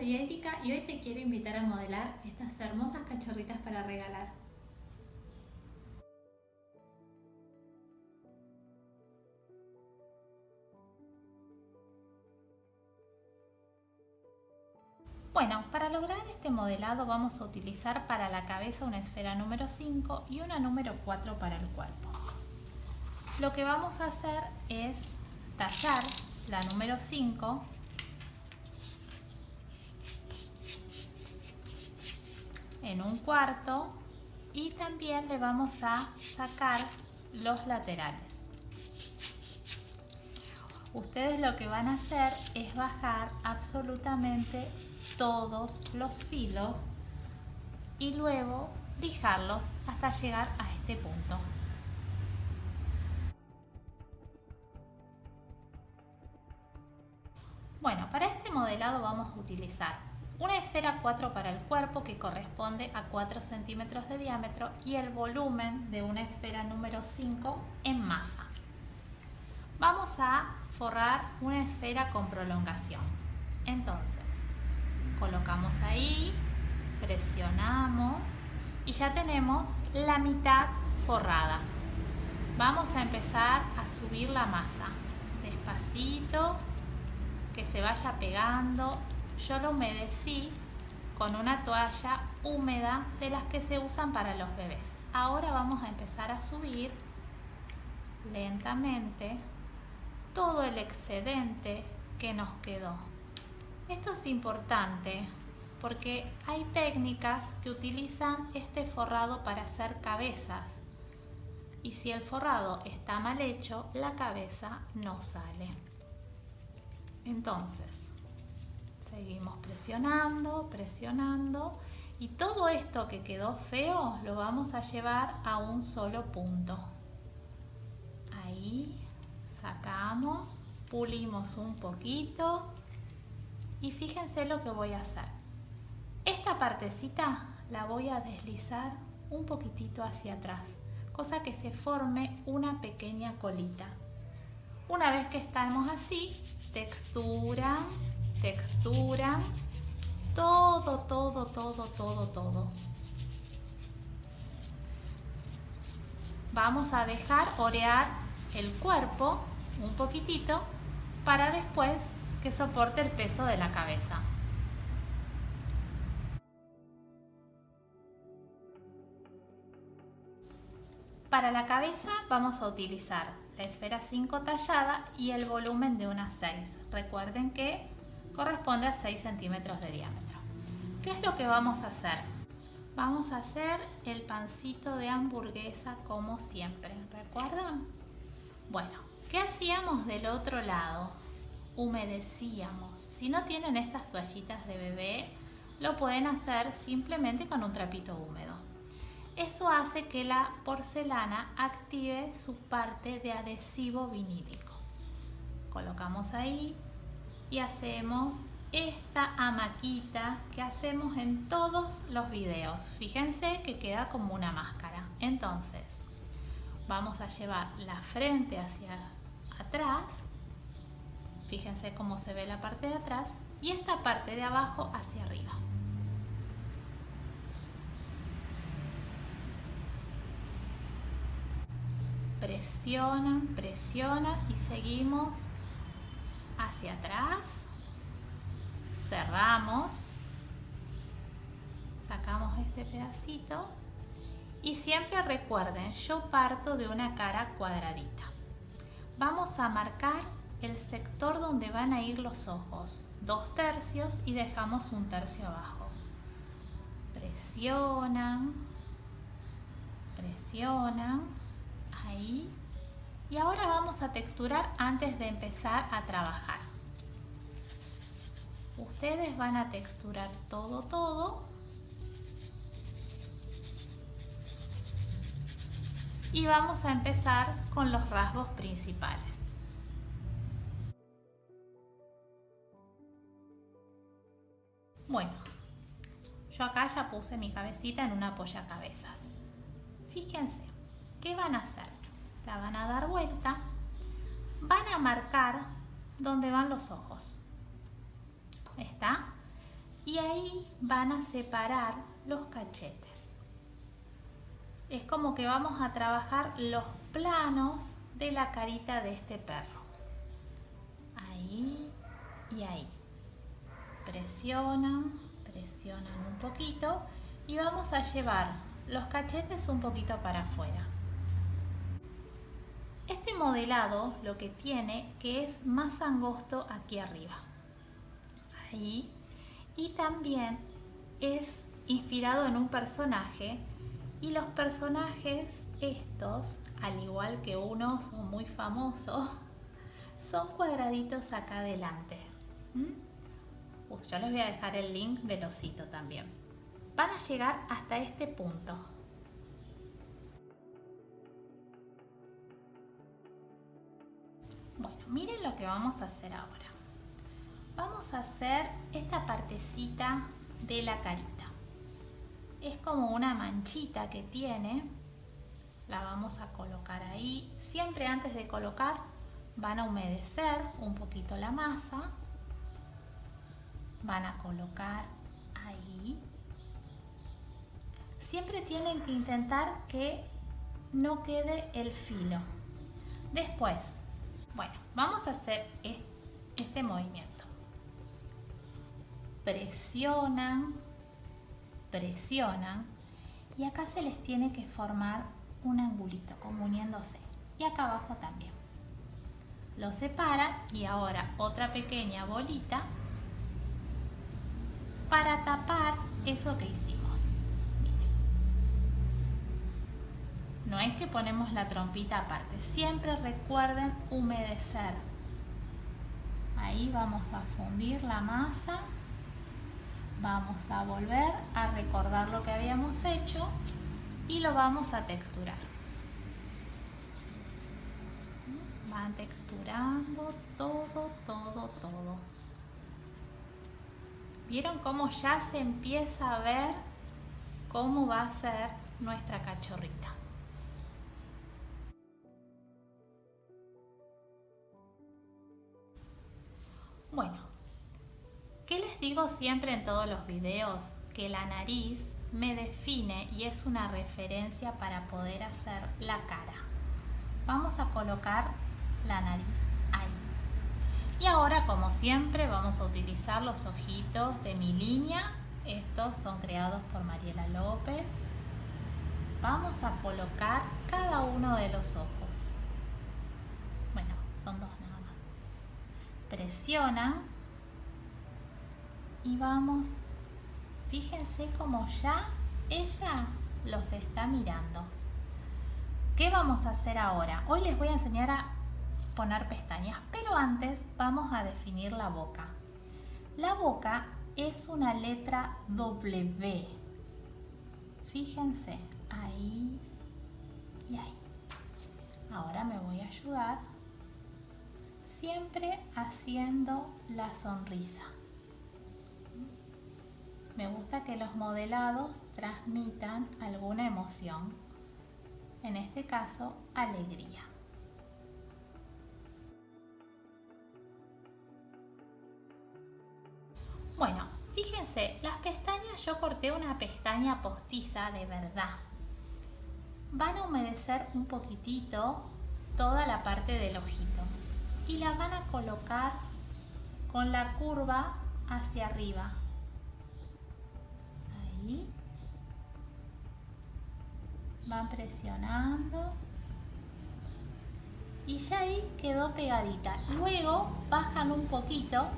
soy Erika y hoy te quiero invitar a modelar estas hermosas cachorritas para regalar. Bueno, para lograr este modelado vamos a utilizar para la cabeza una esfera número 5 y una número 4 para el cuerpo. Lo que vamos a hacer es tallar la número 5 en un cuarto y también le vamos a sacar los laterales. Ustedes lo que van a hacer es bajar absolutamente todos los filos y luego lijarlos hasta llegar a este punto. Bueno, para este modelado vamos a utilizar una esfera 4 para el cuerpo que corresponde a 4 centímetros de diámetro y el volumen de una esfera número 5 en masa. Vamos a forrar una esfera con prolongación. Entonces, colocamos ahí, presionamos y ya tenemos la mitad forrada. Vamos a empezar a subir la masa, despacito, que se vaya pegando. Yo lo humedecí con una toalla húmeda de las que se usan para los bebés. Ahora vamos a empezar a subir lentamente todo el excedente que nos quedó. Esto es importante porque hay técnicas que utilizan este forrado para hacer cabezas y si el forrado está mal hecho, la cabeza no sale. Entonces, seguimos presionando y todo esto que quedó feo lo vamos a llevar a un solo punto. Ahí sacamos, pulimos un poquito y fíjense lo que voy a hacer. Esta partecita la voy a deslizar un poquitito hacia atrás, cosa que se forme una pequeña colita. Una vez que estamos así, texturan todo. Vamos a dejar orear el cuerpo un poquitito para después que soporte el peso de la cabeza. Para la cabeza vamos a utilizar la esfera 5 tallada y el volumen de una 6. Recuerden que corresponde a 6 centímetros de diámetro. ¿Qué es lo que vamos a hacer? Vamos a hacer el pancito de hamburguesa como siempre, ¿recuerdan? Bueno, ¿qué hacíamos del otro lado? Humedecíamos. Si no tienen estas toallitas de bebé, lo pueden hacer simplemente con un trapito húmedo. Eso hace que la porcelana active su parte de adhesivo vinílico. Colocamos ahí y hacemos esta hamaquita que hacemos en todos los videos. Fíjense que queda como una máscara. Entonces, vamos a llevar la frente hacia atrás. Fíjense cómo se ve la parte de atrás y esta parte de abajo hacia arriba. Presionan y seguimos hacia atrás. Cerramos, sacamos ese pedacito y siempre recuerden, yo parto de una cara cuadradita. Vamos a marcar el sector donde van a ir los ojos, 2/3 y dejamos 1/3 abajo. Presionan, ahí. Y ahora vamos a texturar antes de empezar a trabajar. Ustedes van a texturar todo y vamos a empezar con los rasgos principales. Bueno, yo acá ya puse mi cabecita en una apoyacabezas. Fíjense, ¿qué van a hacer? La van a dar vuelta, van a marcar donde van los ojos. ¿Está? y ahí van a separar los cachetes. Es como que vamos a trabajar los planos de la carita de este perro. Ahí y ahí. Presionan, presionan un poquito y vamos a llevar los cachetes un poquito para afuera. Este modelado lo que tiene que es más angosto aquí arriba. Ahí. Y también es inspirado en un personaje, y los personajes estos, al igual que uno son muy famosos, son cuadraditos acá adelante. Yo les voy a dejar el link del osito también. Van a llegar hasta este punto. Bueno, miren lo que vamos a hacer ahora. Vamos a hacer esta partecita de la carita. Es como una manchita que tiene. La vamos a colocar ahí. Siempre antes de colocar van a humedecer un poquito la masa. Van a colocar ahí. Siempre tienen que intentar que no quede el filo. Después, bueno, vamos a hacer este movimiento. Presionan, presionan y acá se les tiene que formar un angulito como uniéndose, y acá abajo también. Lo separan y ahora otra pequeña bolita para tapar eso que hicimos. Miren. No es que ponemos la trompita aparte, siempre recuerden humedecer. Ahí vamos a fundir la masa. Vamos a volver a recordar lo que habíamos hecho y lo vamos a texturar. Van texturando todo, todo, todo. ¿Vieron cómo ya se empieza a ver cómo va a ser nuestra cachorrita? Bueno. ¿Qué les digo siempre en todos los videos? Que la nariz me define y es una referencia para poder hacer la cara. Vamos a colocar la nariz ahí. Y ahora, como siempre, vamos a utilizar los ojitos de mi línea. Estos son creados por Mariela López. Vamos a colocar cada uno de los ojos. Bueno, son dos nada más. Presionan. Y vamos, fíjense cómo ya ella los está mirando. ¿Qué vamos a hacer ahora? Hoy les voy a enseñar a poner pestañas, pero antes vamos a definir la boca. La boca es una letra W. Fíjense, ahí y ahí. Ahora me voy a ayudar, siempre haciendo la sonrisa. Me gusta que los modelados transmitan alguna emoción, en este caso, alegría. Bueno, fíjense, las pestañas yo corté una pestaña postiza de verdad. Van a humedecer un poquitito toda la parte del ojito y la van a colocar con la curva hacia arriba. Ahí. Van presionando y ya ahí quedó pegadita. Luego bajan un poquito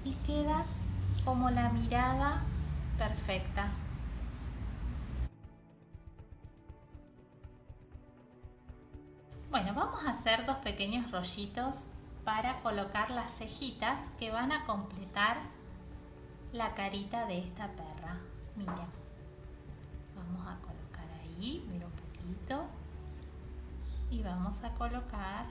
y queda como la mirada perfecta. Bueno, vamos a hacer dos pequeños rollitos para colocar las cejitas que van a completar la carita de esta perra. Miren, vamos a colocar ahí, mira un poquito, y vamos a colocar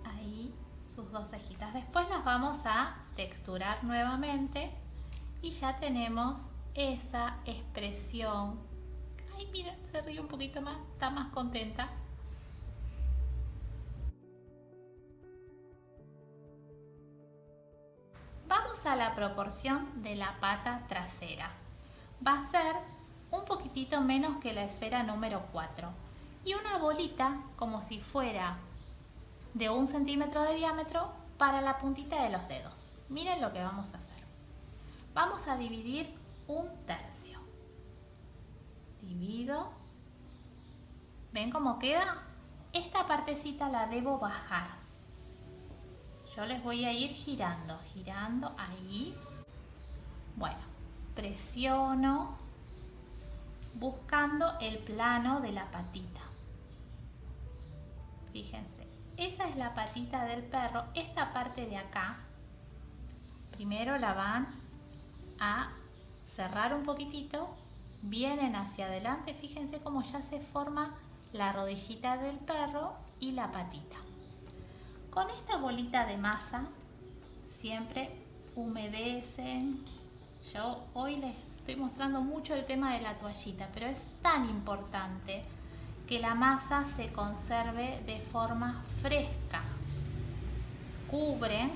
ahí sus dos cejitas. Después las vamos a texturar nuevamente y ya tenemos esa expresión. Ay, mira, se ríe un poquito más, está más contenta. Vamos a la proporción de la pata trasera. Va a ser un poquitito menos que la esfera número 4 y una bolita como si fuera de 1 centímetro de diámetro para la puntita de los dedos. Miren lo que vamos a hacer. Vamos a dividir 1/3. Divido. ¿Ven cómo queda? Esta partecita la debo bajar. Yo les voy a ir girando, girando ahí. Bueno, presiono buscando el plano de la patita. Fíjense, esa es la patita del perro. Esta parte de acá, primero la van a cerrar un poquitito, vienen hacia adelante. Fíjense cómo ya se forma la rodillita del perro y la patita. Con esta bolita de masa siempre humedecen. Yo hoy les estoy mostrando mucho el tema de la toallita, pero es tan importante que la masa se conserve de forma fresca. Cubren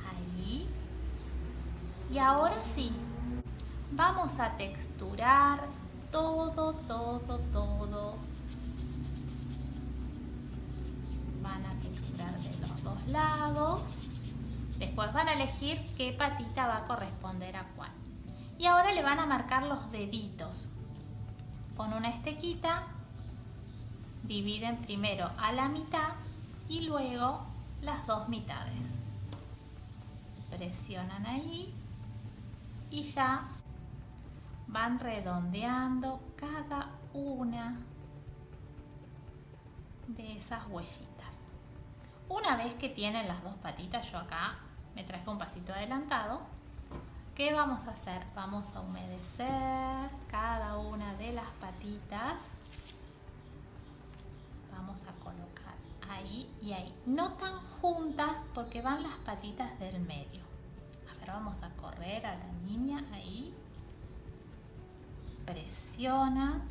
ahí. Y ahora sí, vamos a texturar todo. Van a texturar de los dos lados. Después van a elegir qué patita va a corresponder a cuál. Y ahora le van a marcar los deditos. Con una estequita dividen primero a la mitad y luego las dos mitades. Presionan ahí y ya van redondeando cada una de esas huellitas. Una vez que tienen las dos patitas, yo acá me traje un pasito adelantado. ¿Qué vamos a hacer? Vamos a humedecer cada una de las patitas. Vamos a colocar ahí y ahí. No tan juntas porque van las patitas del medio. A ver, vamos a correr a la niña ahí. Presiona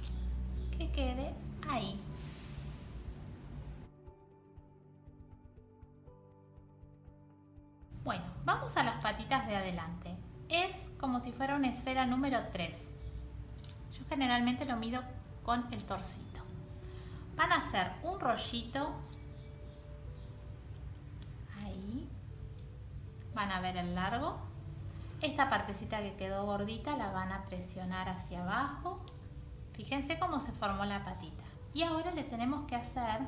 que quede ahí. Bueno, vamos a las patitas de adelante. Es como si fuera una esfera número 3. Yo generalmente lo mido con el torcito. Van a hacer un rollito. Ahí. Van a ver el largo. Esta partecita que quedó gordita la van a presionar hacia abajo. Fíjense cómo se formó la patita. Y ahora le tenemos que hacer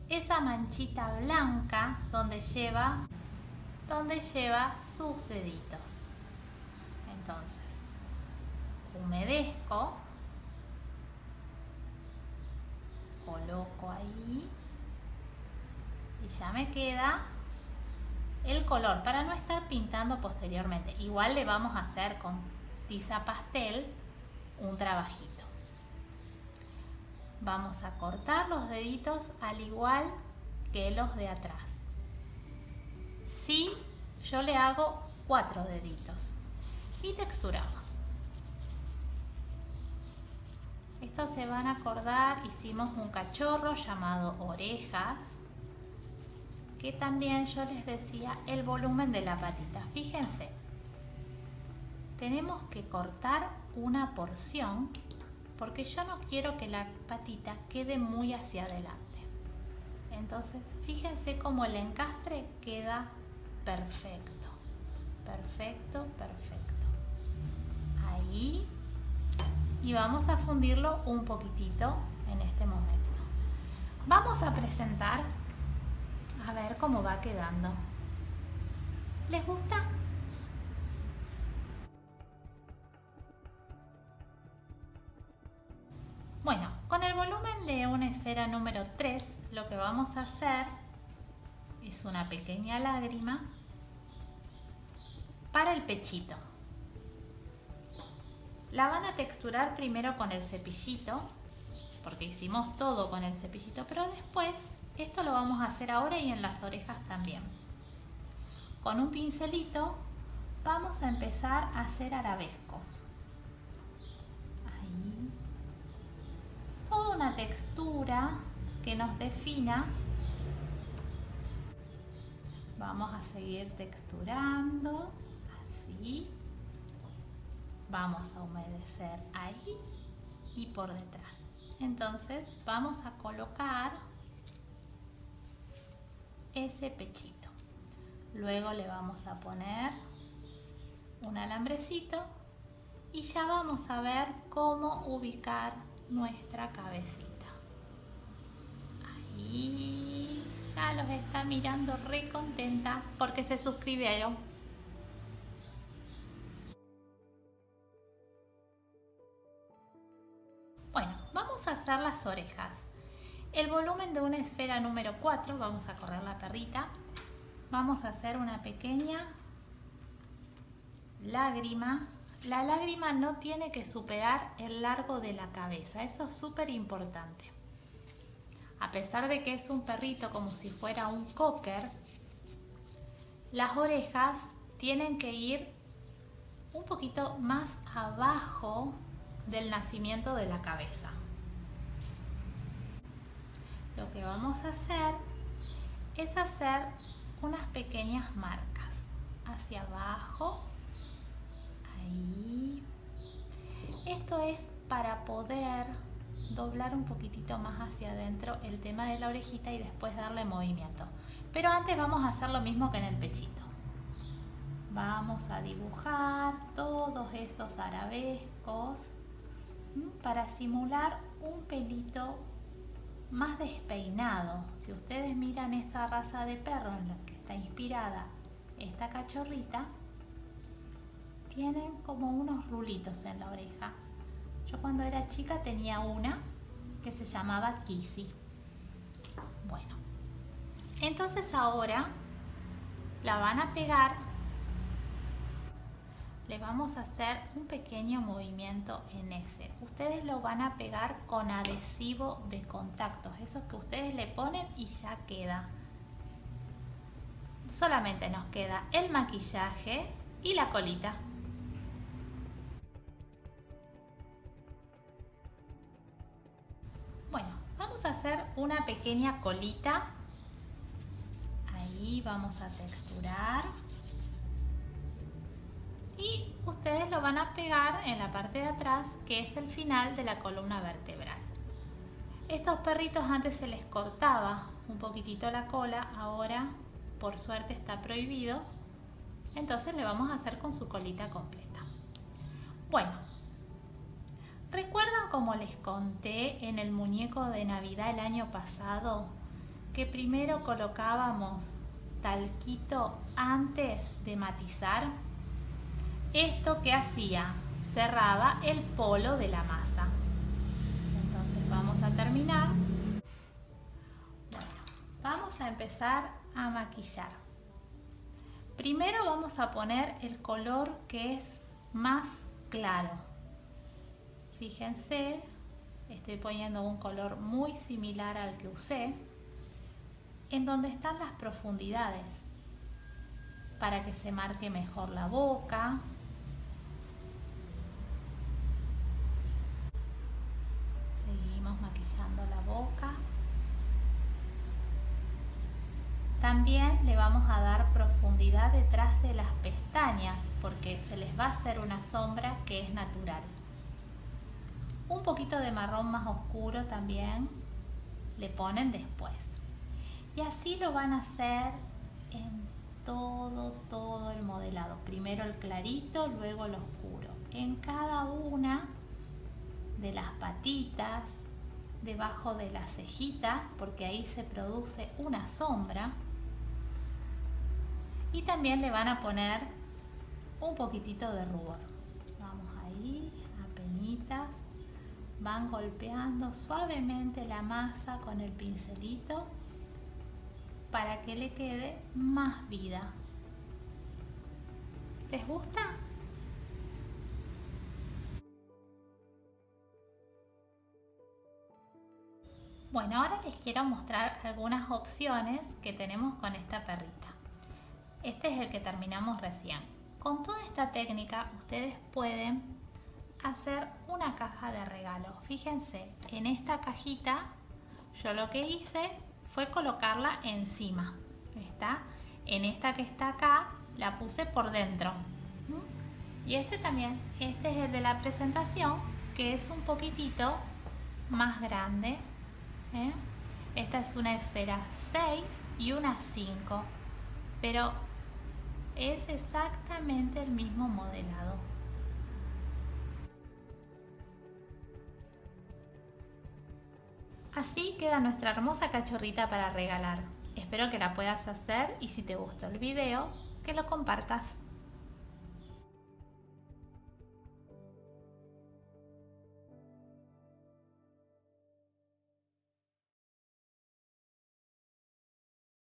esa manchita blanca donde lleva sus deditos. Entonces, humedezco, coloco ahí y ya me queda el color para no estar pintando posteriormente. Igual le vamos a hacer con tiza pastel un trabajito. Vamos a cortar los deditos al igual que los de atrás. Sí, yo le hago 4 deditos y texturamos. Estos se van a acordar, hicimos un cachorro llamado orejas, que también yo les decía el volumen de la patita. Fíjense, tenemos que cortar una porción porque yo no quiero que la patita quede muy hacia adelante. Entonces, fíjense cómo el encastre queda perfecto, perfecto, perfecto. Ahí. Y vamos a fundirlo un poquitito en este momento. Vamos a presentar a ver cómo va quedando. ¿Les gusta? Bueno, con el volumen de una esfera número 3, lo que vamos a hacer es una pequeña lágrima para el pechito. La van a texturar primero con el cepillito, porque hicimos todo con el cepillito, pero después esto lo vamos a hacer ahora y en las orejas también. Con un pincelito vamos a empezar a hacer arabescos. Ahí. Toda una textura que nos defina Vamos a seguir texturando, así. Vamos a humedecer ahí y por detrás. Entonces vamos a colocar ese pechito. Luego le vamos a poner un alambrecito y ya vamos a ver cómo ubicar nuestra cabecita. Ahí ya los está mirando re contenta porque se suscribieron. Bueno, vamos a hacer las orejas. El volumen de una esfera número 4, vamos a correr la perrita. Vamos a hacer una pequeña lágrima. La lágrima no tiene que superar el largo de la cabeza, eso es súper importante. A pesar de que es un perrito como si fuera un cocker, las orejas tienen que ir un poquito más abajo del nacimiento de la cabeza. Lo que vamos a hacer es hacer unas pequeñas marcas hacia abajo, ahí. Esto es para poder doblar un poquitito más hacia adentro el tema de la orejita y después darle movimiento. Pero antes vamos a hacer lo mismo que en el pechito. Vamos a dibujar todos esos arabescos para simular un pelito más despeinado. Si ustedes miran esta raza de perro en la que está inspirada esta cachorrita, tienen como unos rulitos en la oreja. Yo cuando era chica tenía una que se llamaba Kissy. Bueno, entonces ahora la van a pegar. Le vamos a hacer un pequeño movimiento en ese. Ustedes lo van a pegar con adhesivo de contactos, esos que ustedes le ponen y ya queda. Solamente nos queda el maquillaje y la colita. Bueno, vamos a hacer una pequeña colita. Ahí vamos a texturar. Y ustedes lo van a pegar en la parte de atrás, que es el final de la columna vertebral. Estos perritos antes se les cortaba un poquitito la cola, ahora por suerte está prohibido, entonces le vamos a hacer con su colita completa. Bueno, ¿recuerdan como les conté en el muñeco de Navidad el año pasado que primero colocábamos talquito antes de matizar? ¿Esto qué hacía? Cerraba el polo de la masa. Entonces vamos a terminar. Bueno, vamos a empezar a maquillar. Primero vamos a poner el color que es más claro. Fíjense, estoy poniendo un color muy similar al que usé, en donde están las profundidades, para que se marque mejor la boca. Seguimos maquillando la boca. También le vamos a dar profundidad detrás de las pestañas porque se les va a hacer una sombra que es natural. Un poquito de marrón más oscuro también le ponen después. Y así lo van a hacer en todo el modelado. Primero el clarito, luego el oscuro. En cada una de las patitas, debajo de la cejita, porque ahí se produce una sombra. Y también le van a poner un poquitito de rubor. Vamos ahí, apenitas. Van golpeando suavemente la masa con el pincelito para que le quede más vida. ¿Les gusta? Bueno, ahora les quiero mostrar algunas opciones que tenemos con esta perrita. Este es el que terminamos recién. Con toda esta técnica ustedes pueden hacer una caja de regalo. Fíjense, en esta cajita yo lo que hice fue colocarla encima. ¿Está? En esta que está acá la puse por dentro. Y este también, este es el de la presentación, que es un poquitito más grande. Esta es una esfera 6 y una 5, pero es exactamente el mismo modelado. Así queda nuestra hermosa cachorrita para regalar. Espero que la puedas hacer y si te gustó el video, que lo compartas.